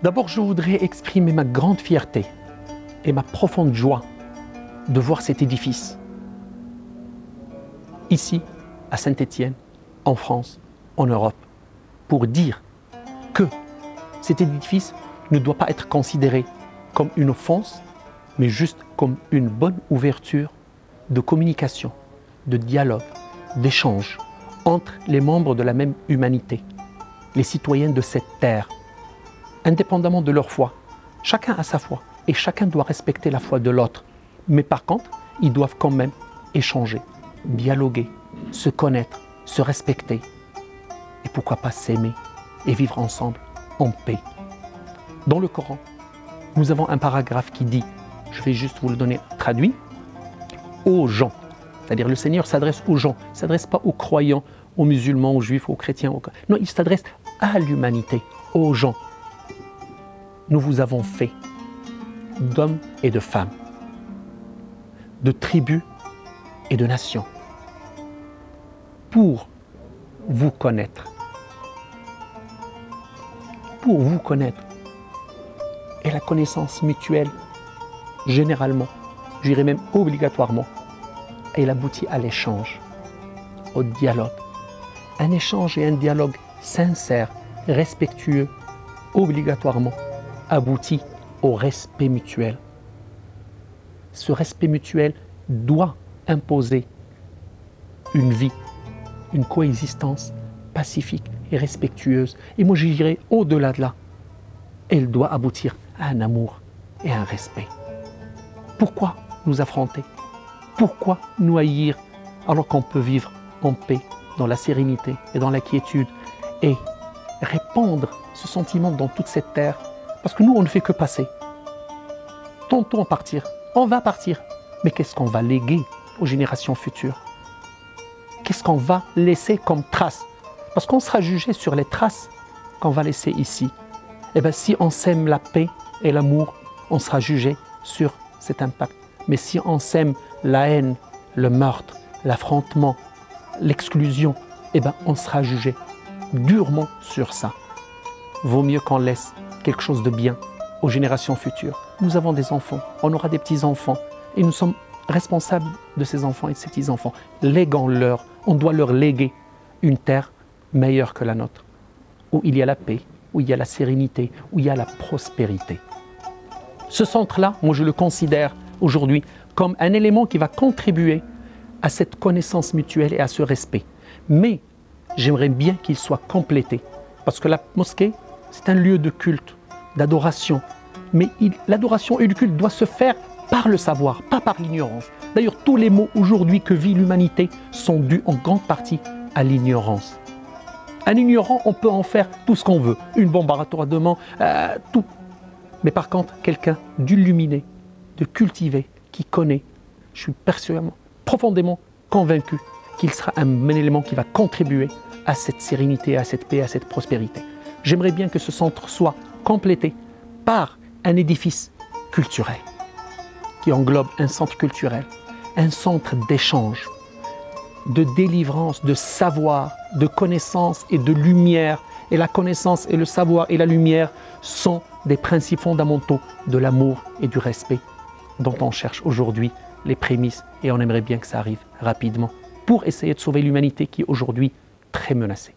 D'abord, je voudrais exprimer ma grande fierté et ma profonde joie de voir cet édifice ici, à Saint-Étienne, en France, en Europe, pour dire que cet édifice ne doit pas être considéré comme une offense, mais juste comme une bonne ouverture de communication, de dialogue, d'échange entre les membres de la même humanité, les citoyens de cette terre, indépendamment de leur foi. Chacun a sa foi et chacun doit respecter la foi de l'autre. Mais par contre, ils doivent quand même échanger, dialoguer, se connaître, se respecter et pourquoi pas s'aimer et vivre ensemble en paix. Dans le Coran, nous avons un paragraphe qui dit, je vais juste vous le donner traduit, aux gens. C'est-à-dire le Seigneur s'adresse aux gens, il ne s'adresse pas aux croyants, aux musulmans, aux juifs, aux chrétiens. Non, il s'adresse à l'humanité, aux gens. Nous vous avons fait d'hommes et de femmes, de tribus et de nations, pour vous connaître. Pour vous connaître. Et la connaissance mutuelle, généralement, je dirais même obligatoirement, elle aboutit à l'échange, au dialogue. Un échange et un dialogue sincère, respectueux, obligatoirement, aboutit au respect mutuel. Ce respect mutuel doit imposer une vie, une coexistence pacifique et respectueuse. Et moi je dirais au-delà de là, elle doit aboutir à un amour et un respect. Pourquoi nous affronter? Pourquoi nous haïr alors qu'on peut vivre en paix, dans la sérénité et dans la quiétude et répandre ce sentiment dans toute cette terre? Parce que nous, on ne fait que passer. Tantôt on va partir. Mais qu'est-ce qu'on va léguer aux générations futures? Qu'est-ce qu'on va laisser comme trace? Parce qu'on sera jugé sur les traces qu'on va laisser ici. Et bien si on sème la paix et l'amour, on sera jugé sur cet impact. Mais si on sème la haine, le meurtre, l'affrontement, l'exclusion, eh bien on sera jugé durement sur ça. Vaut mieux qu'on laisse quelque chose de bien aux générations futures. Nous avons des enfants, on aura des petits-enfants et nous sommes responsables de ces enfants et de ces petits-enfants. Léguons-leur, on doit leur léguer une terre meilleure que la nôtre, où il y a la paix, où il y a la sérénité, où il y a la prospérité. Ce centre-là, moi je le considère aujourd'hui comme un élément qui va contribuer à cette connaissance mutuelle et à ce respect. Mais j'aimerais bien qu'il soit complété, parce que la mosquée, c'est un lieu de culte, d'adoration. Mais l'adoration et le culte doivent se faire par le savoir, pas par l'ignorance. D'ailleurs, tous les maux aujourd'hui que vit l'humanité sont dus en grande partie à l'ignorance. Un ignorant, on peut en faire tout ce qu'on veut, une bombe à retardement, tout. Mais par contre, quelqu'un d'illuminé, de cultivé, qui connaît, je suis personnellement, profondément convaincu qu'il sera un élément qui va contribuer à cette sérénité, à cette paix, à cette prospérité. J'aimerais bien que ce centre soit complété par un édifice culturel qui englobe un centre culturel, un centre d'échange, de délivrance, de savoir, de connaissance et de lumière. Et la connaissance et le savoir et la lumière sont des principes fondamentaux de l'amour et du respect dont on cherche aujourd'hui les prémices et on aimerait bien que ça arrive rapidement pour essayer de sauver l'humanité qui est aujourd'hui très menacée.